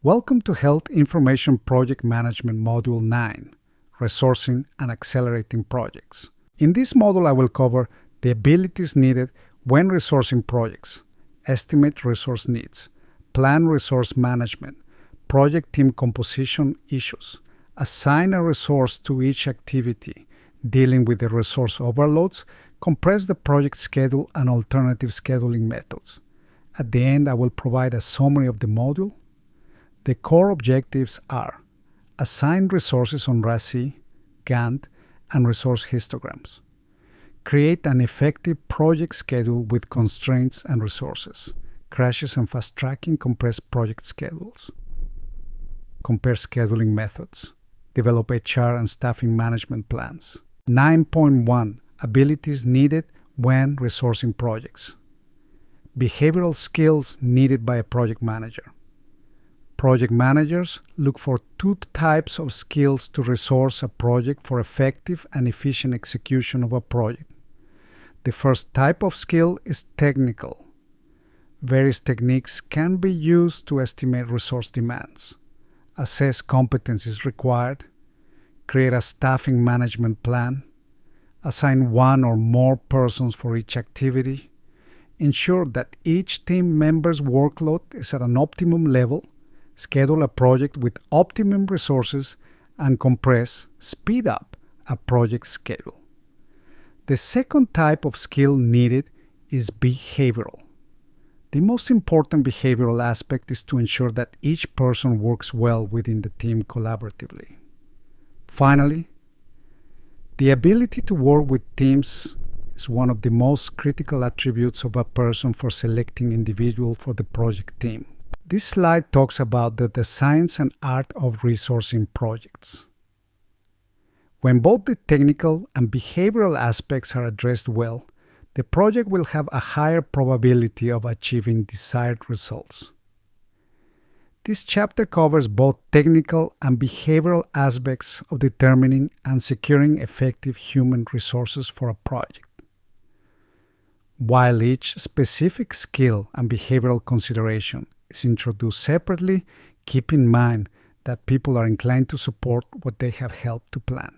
Welcome to Health Information Project Management Module 9, Resourcing and Accelerating Projects. In this module, I will cover the abilities needed when resourcing projects, estimate resource needs, plan resource management, project team composition issues, assign a resource to each activity, dealing with the resource overloads, compress the project schedule, and alternative scheduling methods. At the end, I will provide a summary of the module. The core objectives are: assign resources on RACI, Gantt, and resource histograms. Create an effective project schedule with constraints and resources. Crashes and fast-tracking compress project schedules. Compare scheduling methods. Develop HR and staffing management plans. 9.1 Abilities needed when resourcing projects. Behavioral skills needed by a project manager. Project managers look for two types of skills to resource a project for effective and efficient execution of a project. The first type of skill is technical. Various techniques can be used to estimate resource demands, assess competencies required, create a staffing management plan, assign one or more persons for each activity, ensure that each team member's workload is at an optimum level, schedule a project with optimum resources, and compress, speed up a project schedule. The second type of skill needed is behavioral. The most important behavioral aspect is to ensure that each person works well within the team collaboratively. Finally, the ability to work with teams is one of the most critical attributes of a person for selecting individuals for the project team. This slide talks about the science and art of resourcing projects. When both the technical and behavioral aspects are addressed well, the project will have a higher probability of achieving desired results. This chapter covers both technical and behavioral aspects of determining and securing effective human resources for a project. While each specific skill and behavioral consideration is introduced separately, keep in mind that people are inclined to support what they have helped to plan.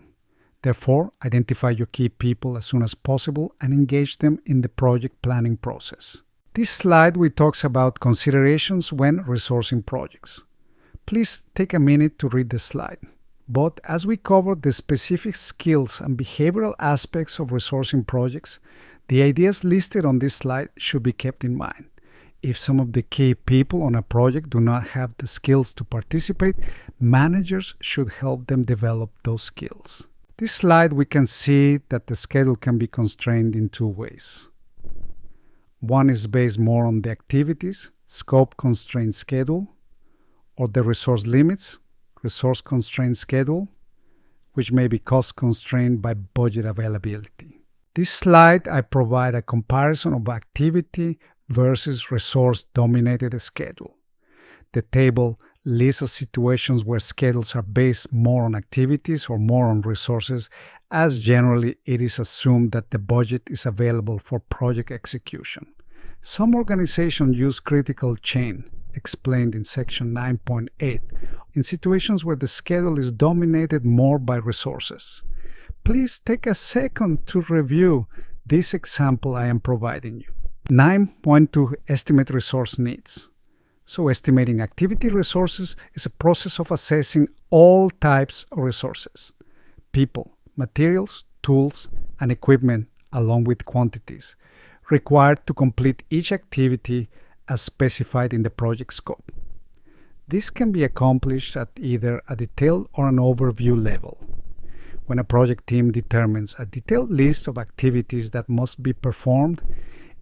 Therefore, identify your key people as soon as possible and engage them in the project planning process. This slide talks about considerations when resourcing projects. Please take a minute to read the slide. But as we cover the specific skills and behavioral aspects of resourcing projects, the ideas listed on this slide should be kept in mind. If some of the key people on a project do not have the skills to participate, managers should help them develop those skills. This slide, we can see that the schedule can be constrained in two ways. One is based more on the activities, scope constrained schedule, or the resource limits, resource constrained schedule, which may be cost constrained by budget availability. This slide, I provide a comparison of activity versus resource-dominated schedule. The table lists situations where schedules are based more on activities or more on resources, as generally it is assumed that the budget is available for project execution. Some organizations use critical chain, explained in section 9.8, in situations where the schedule is dominated more by resources. Please take a second to review this example I am providing you. 9.2 Estimate resource needs. So estimating activity resources is a process of assessing all types of resources: people, materials, tools, and equipment, along with quantities, required to complete each activity as specified in the project scope. This can be accomplished at either a detailed or an overview level. When a project team determines a detailed list of activities that must be performed,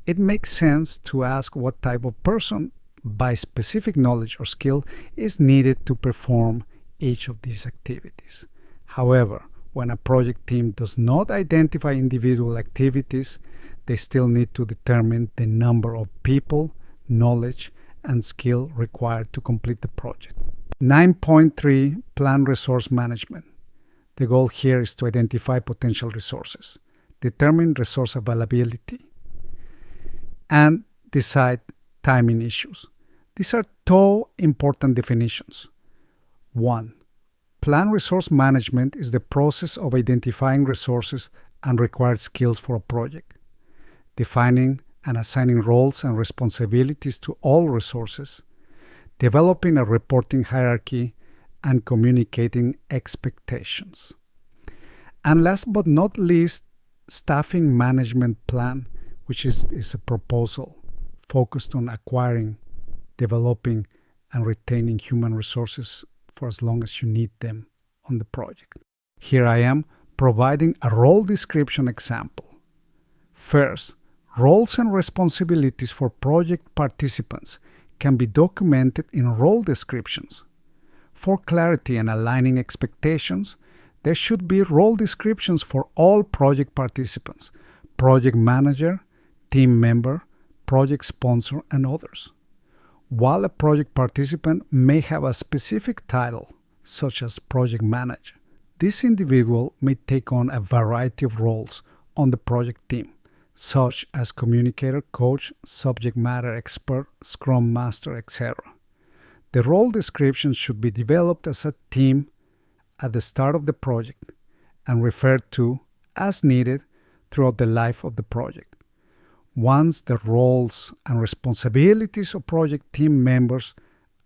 it makes sense to ask what type of person, by specific knowledge or skill, is needed to perform each of these activities. However, when a project team does not identify individual activities, they still need to determine the number of people, knowledge, and skill required to complete the project. 9.3 Plan resource management. The goal here is to identify potential resources, determine resource availability, and decide timing issues. These are two important definitions. 1. Planned resource management is the process of identifying resources and required skills for a project, defining and assigning roles and responsibilities to all resources, developing a reporting hierarchy, and communicating expectations. And last but not least, staffing management plan, which is a proposal focused on acquiring, developing, and retaining human resources for as long as you need them on the project. Here I am providing a role description example. First, roles and responsibilities for project participants can be documented in role descriptions. For clarity and aligning expectations, there should be role descriptions for all project participants, project manager, team member, project sponsor, and others. While a project participant may have a specific title, such as project manager, this individual may take on a variety of roles on the project team, such as communicator, coach, subject matter expert, scrum master, etc. The role description should be developed as a team at the start of the project and referred to as needed throughout the life of the project. Once the roles and responsibilities of project team members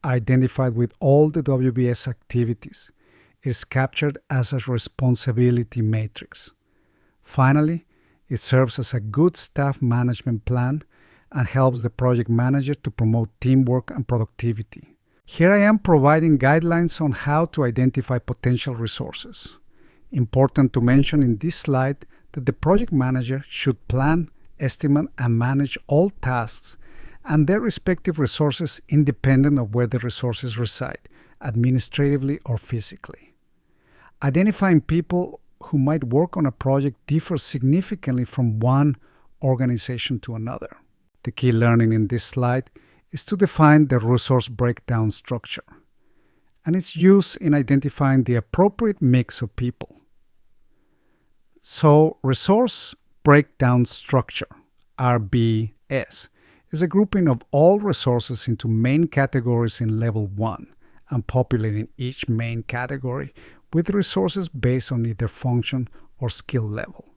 are identified with all the WBS activities, it is captured as a responsibility matrix. Finally, it serves as a good staff management plan and helps the project manager to promote teamwork and productivity. Here I am providing guidelines on how to identify potential resources. Important to mention in this slide that the project manager should plan, estimate, and manage all tasks and their respective resources independent of where the resources reside, administratively or physically. Identifying people who might work on a project differs significantly from one organization to another. The key learning in this slide is to define the resource breakdown structure and its use in identifying the appropriate mix of people. So, resource breakdown structure, RBS, is a grouping of all resources into main categories in level 1 and populating each main category with resources based on either function or skill level.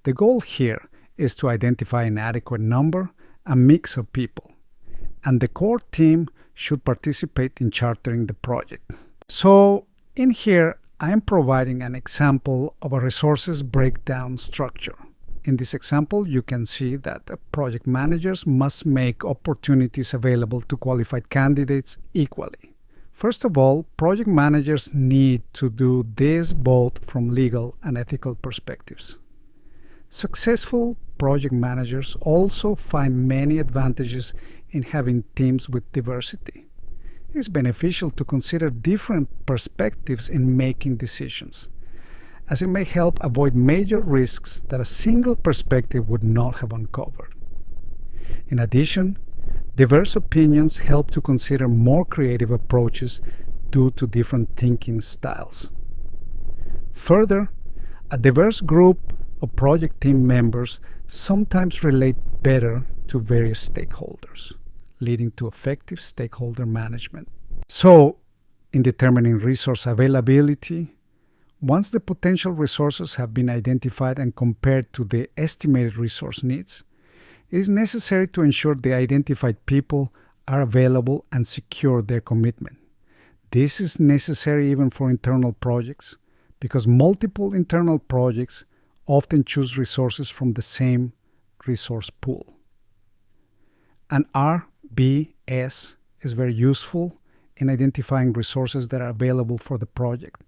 The goal here is to identify an adequate number and mix of people, and the core team should participate in chartering the project. So in here, I am providing an example of a resources breakdown structure. In this example, you can see that project managers must make opportunities available to qualified candidates equally. First of all, project managers need to do this both from legal and ethical perspectives. Successful project managers also find many advantages in having teams with diversity. It is beneficial to consider different perspectives in making decisions, as it may help avoid major risks that a single perspective would not have uncovered. In addition, diverse opinions help to consider more creative approaches due to different thinking styles. Further, a diverse group of project team members sometimes relate better to various stakeholders, leading to effective stakeholder management. So, in determining resource availability, once the potential resources have been identified and compared to the estimated resource needs, it is necessary to ensure the identified people are available and secure their commitment. This is necessary even for internal projects, because multiple internal projects often choose resources from the same resource pool. An RBS is very useful in identifying resources that are available for the project.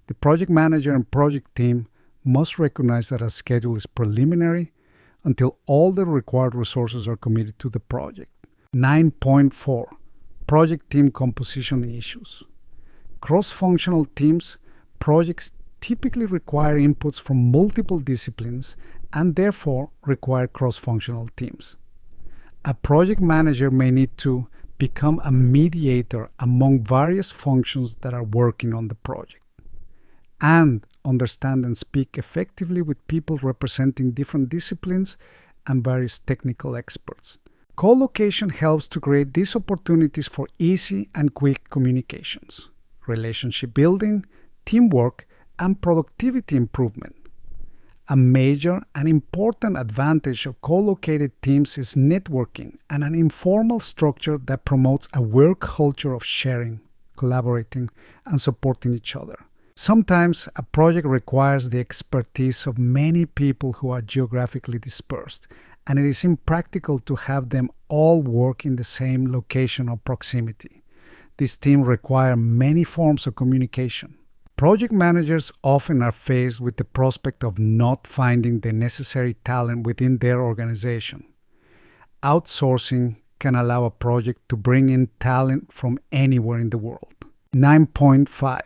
The project manager and project team must recognize that a schedule is preliminary until all the required resources are committed to the project. 9.4 Project team composition issues. Cross-functional teams projects typically require inputs from multiple disciplines and therefore require cross-functional teams. A project manager may need to become a mediator among various functions that are working on the project, and understand and speak effectively with people representing different disciplines and various technical experts. Co-location helps to create these opportunities for easy and quick communications, relationship building, teamwork, and productivity improvement. A major and important advantage of co-located teams is networking and an informal structure that promotes a work culture of sharing, collaborating, and supporting each other. Sometimes a project requires the expertise of many people who are geographically dispersed, and it is impractical to have them all work in the same location or proximity. These teams require many forms of communication. Project managers often are faced with the prospect of not finding the necessary talent within their organization. Outsourcing can allow a project to bring in talent from anywhere in the world. 9.5.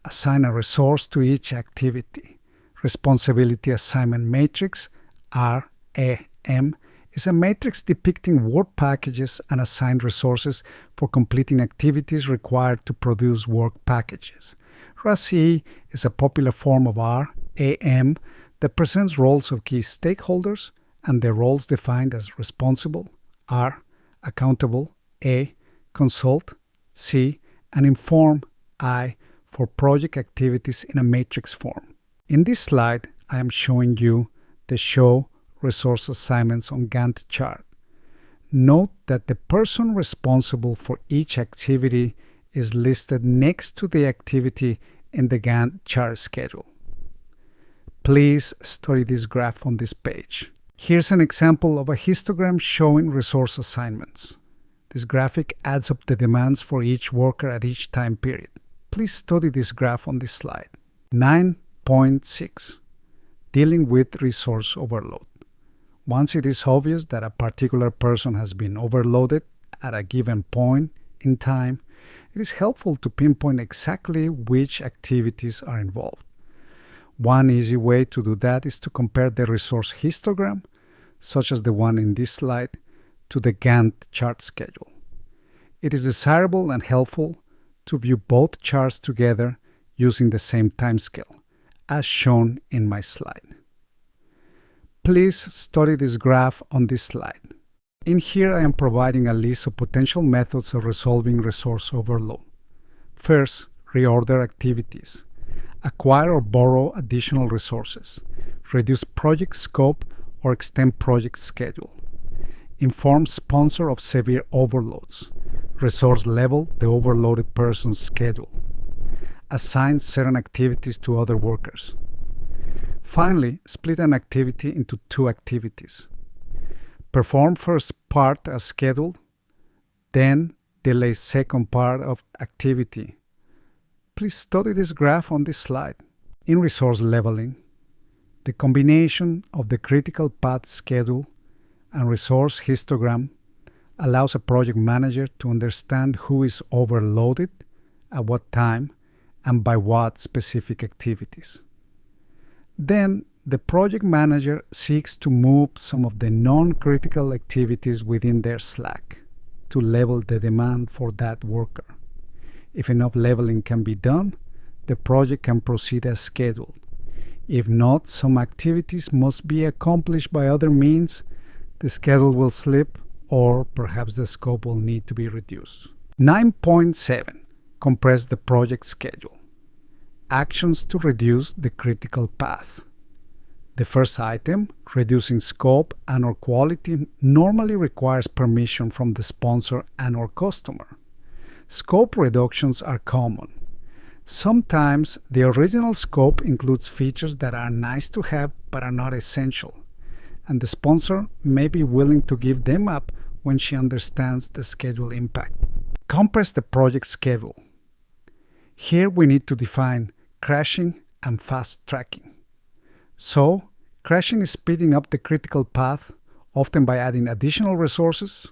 Assign a resource to each activity. Responsibility Assignment Matrix, RAM, is a matrix depicting work packages and assigned resources for completing activities required to produce work packages. RACI is a popular form of RAM that presents roles of key stakeholders and their roles defined as responsible, R, accountable, A, consult, C, and inform, I, for project activities in a matrix form. In this slide, I am showing you the show resource assignments on Gantt chart. Note that the person responsible for each activity is listed next to the activity in the Gantt chart schedule. Please study this graph on this page. Here's an example of a histogram showing resource assignments. This graphic adds up the demands for each worker at each time period. Please study this graph on this slide. 9.6. Dealing with resource overload. Once it is obvious that a particular person has been overloaded at a given point in time, it is helpful to pinpoint exactly which activities are involved. One easy way to do that is to compare the resource histogram, such as the one in this slide, to the Gantt chart schedule. It is desirable and helpful to view both charts together using the same timescale, as shown in my slide. Please study this graph on this slide. In here, I am providing a list of potential methods of resolving resource overload. First, reorder activities. Acquire or borrow additional resources. Reduce project scope or extend project schedule. Inform sponsor of severe overloads. Resource level the overloaded person's schedule. Assign certain activities to other workers. Finally, split an activity into two activities. Perform first part as scheduled, then delay second part of activity. Please study this graph on this slide. In resource leveling, the combination of the critical path schedule and resource histogram allows a project manager to understand who is overloaded, at what time, and by what specific activities. Then, the project manager seeks to move some of the non-critical activities within their slack to level the demand for that worker. If enough leveling can be done, the project can proceed as scheduled. If not, some activities must be accomplished by other means, the schedule will slip, or perhaps the scope will need to be reduced. 9.7. Compress the project schedule. Actions to reduce the critical path. The first item, reducing scope and/or quality, normally requires permission from the sponsor and/or customer. Scope reductions are common. Sometimes the original scope includes features that are nice to have but are not essential, and the sponsor may be willing to give them up when she understands the schedule impact. Compress the project schedule. Here we need to define crashing and fast tracking. So, crashing is speeding up the critical path, often by adding additional resources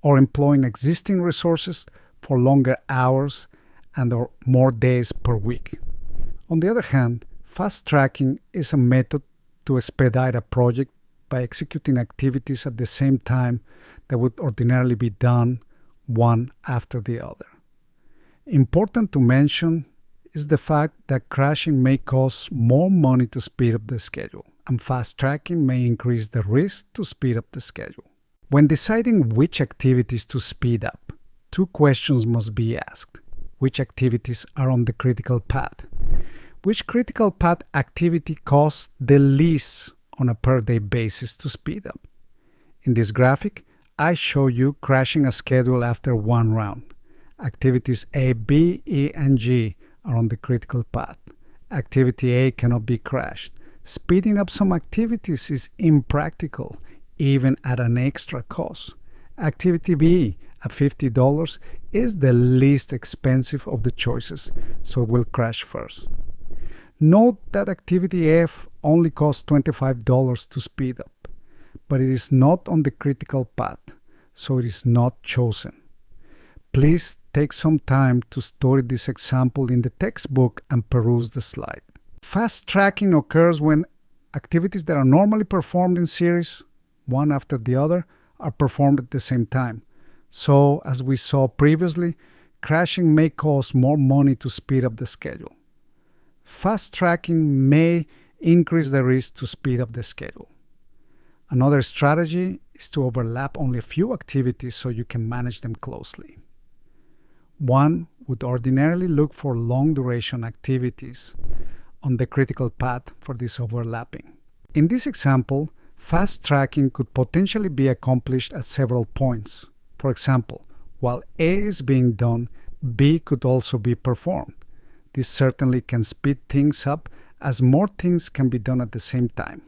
or employing existing resources for longer hours and or more days per week. On the other hand, fast tracking is a method to expedite a project by executing activities at the same time that would ordinarily be done one after the other. Important to mention is the fact that crashing may cost more money to speed up the schedule, and fast tracking may increase the risk to speed up the schedule. When deciding which activities to speed up, two questions must be asked. Which activities are on the critical path? Which critical path activity costs the least on a per-day basis to speed up? In this graphic, I show you crashing a schedule after one round. Activities A, B, E, and G are on the critical path. Activity A cannot be crashed. Speeding up some activities is impractical, even at an extra cost. Activity B, at $50, is the least expensive of the choices, so it will crash first. Note that activity F only costs $25 to speed up, but it is not on the critical path, so it is not chosen. Please take some time to study this example in the textbook and peruse the slide. Fast tracking occurs when activities that are normally performed in series, one after the other, are performed at the same time. So, as we saw previously, crashing may cost more money to speed up the schedule. Fast tracking may increase the risk to speed up the schedule. Another strategy is to overlap only a few activities so you can manage them closely. One would ordinarily look for long-duration activities on the critical path for this overlapping. In this example, fast tracking could potentially be accomplished at several points. For example, while A is being done, B could also be performed. This certainly can speed things up as more things can be done at the same time.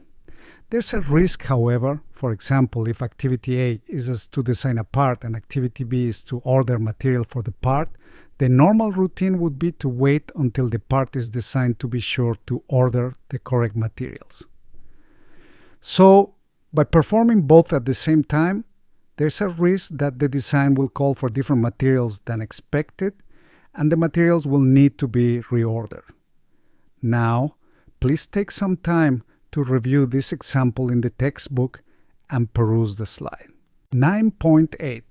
There's a risk, however. For example, if activity A is to design a part and activity B is to order material for the part, the normal routine would be to wait until the part is designed to be sure to order the correct materials. So, by performing both at the same time, there's a risk that the design will call for different materials than expected, and the materials will need to be reordered. Now, please take some time to review this example in the textbook and peruse the slide. 9.8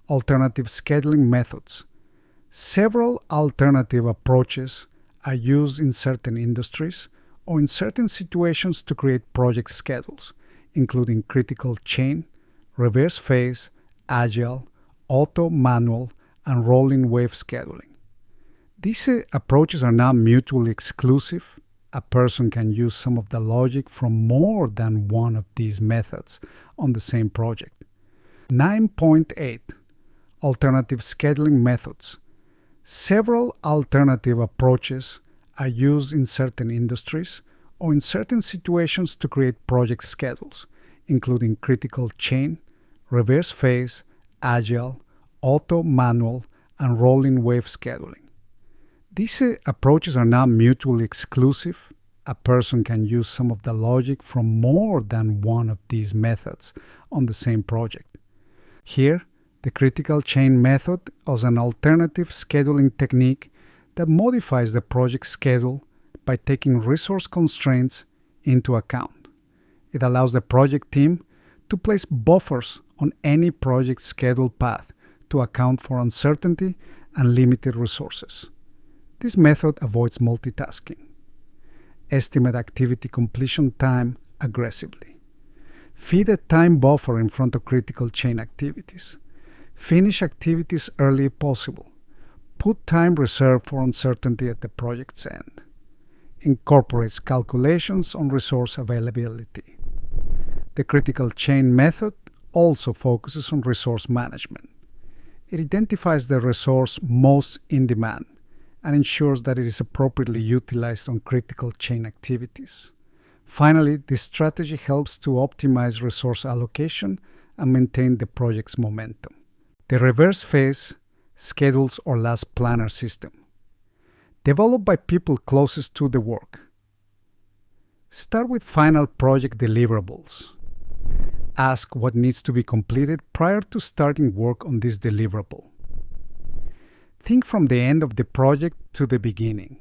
Alternative Scheduling Methods. Several alternative approaches are used in certain industries or in certain situations to create project schedules, including critical chain, reverse phase, agile, auto, manual, and rolling wave scheduling. These approaches are not mutually exclusive. A person can use some of the logic from more than one of these methods on the same project. 9.8 Alternative Scheduling Methods. Several alternative approaches are used in certain industries or in certain situations to create project schedules, including critical chain, reverse phase, agile, auto, manual, and rolling wave scheduling. These approaches are not mutually exclusive. A person can use some of the logic from more than one of these methods on the same project. Here, the critical chain method is an alternative scheduling technique that modifies the project schedule by taking resource constraints into account. It allows the project team to place buffers on any project schedule path to account for uncertainty and limited resources. This method avoids multitasking. Estimate activity completion time aggressively. Feed a time buffer in front of critical chain activities. Finish activities early possible. Put time reserved for uncertainty at the project's end. Incorporates calculations on resource availability. The critical chain method also focuses on resource management. It identifies the resource most in demand and ensures that it is appropriately utilized on critical chain activities. Finally, this strategy helps to optimize resource allocation and maintain the project's momentum. The reverse phase schedules or last planner system. Developed by people closest to the work. Start with final project deliverables. Ask what needs to be completed prior to starting work on this deliverable. Think from the end of the project to the beginning,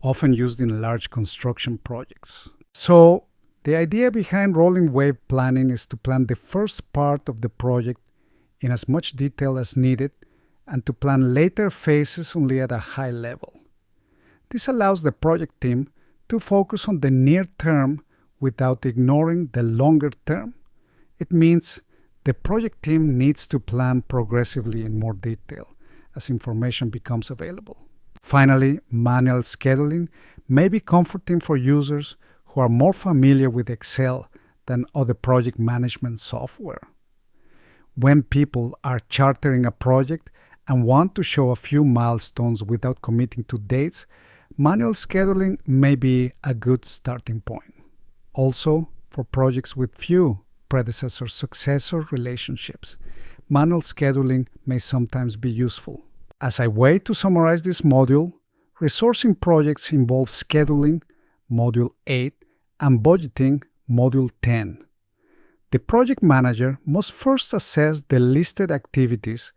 often used in large construction projects. So, the idea behind rolling wave planning is to plan the first part of the project in as much detail as needed and to plan later phases only at a high level. This allows the project team to focus on the near term without ignoring the longer term. It means The project team needs to plan progressively in more detail as information becomes available. Finally, manual scheduling may be comforting for users who are more familiar with Excel than other project management software. When people are chartering a project and want to show a few milestones without committing to dates, manual scheduling may be a good starting point. Also, for projects with few predecessor-successor relationships, manual scheduling may sometimes be useful. As a way to summarize this module, resourcing projects involves scheduling, Module 8, and budgeting, Module 10. The project manager must first assess the listed activities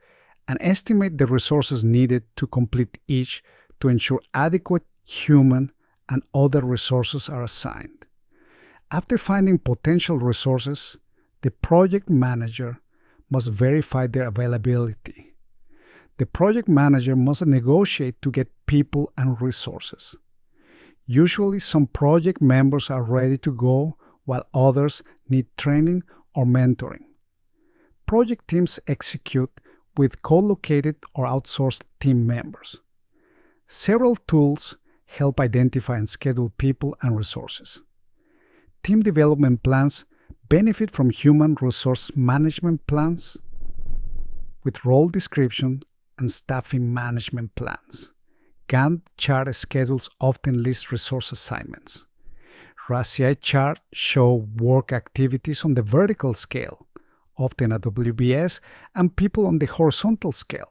and estimate the resources needed to complete each to ensure adequate human and other resources are assigned. After finding potential resources, the project manager must verify their availability. The project manager must negotiate to get people and resources. Usually, some project members are ready to go while others need training or mentoring. Project teams execute with co-located or outsourced team members. Several tools help identify and schedule people and resources. Team development plans benefit from human resource management plans with role description and staffing management plans. Gantt chart schedules often list resource assignments. RACI charts show work activities on the vertical scale, often a WBS, and people on the horizontal scale.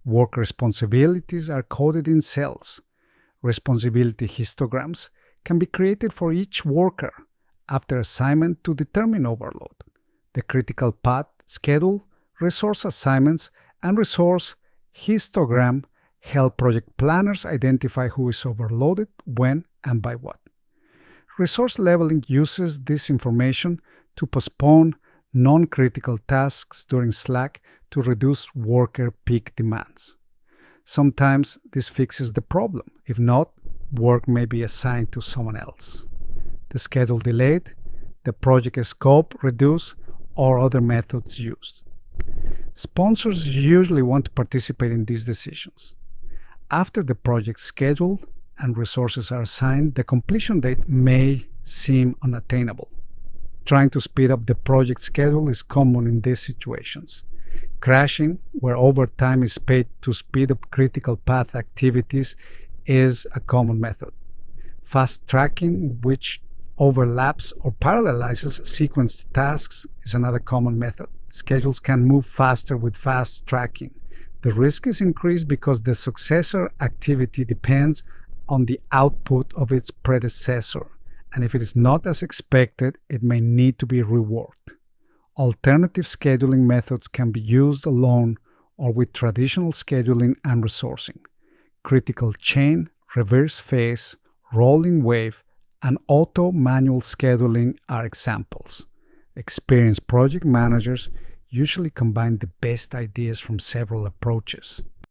Work responsibilities are coded in cells. Responsibility histograms can be created for each worker after assignment to determine overload. The critical path schedule, resource assignments, and resource histogram help project planners identify who is overloaded, when, and by what. Resource leveling uses this information to postpone non-critical tasks during slack to reduce worker peak demands. Sometimes this fixes the problem. If not, work may be assigned to someone else. The schedule delayed, the project scope reduced, or other methods used. Sponsors usually want to participate in these decisions. After the project schedule and resources are assigned, the completion date may seem unattainable. Trying to speed up the project schedule is common in these situations. Crashing, where overtime is paid to speed up critical path activities, is a common method. Fast tracking, which overlaps or parallelizes sequenced tasks, is another common method. Schedules can move faster with fast tracking. The risk is increased because the successor activity depends on the output of its predecessor, and if it is not as expected, it may need to be reworked. Alternative scheduling methods can be used alone or with traditional scheduling and resourcing. Critical chain, reverse phase, rolling wave, and auto manual scheduling are examples. Experienced project managers usually combine the best ideas from several approaches.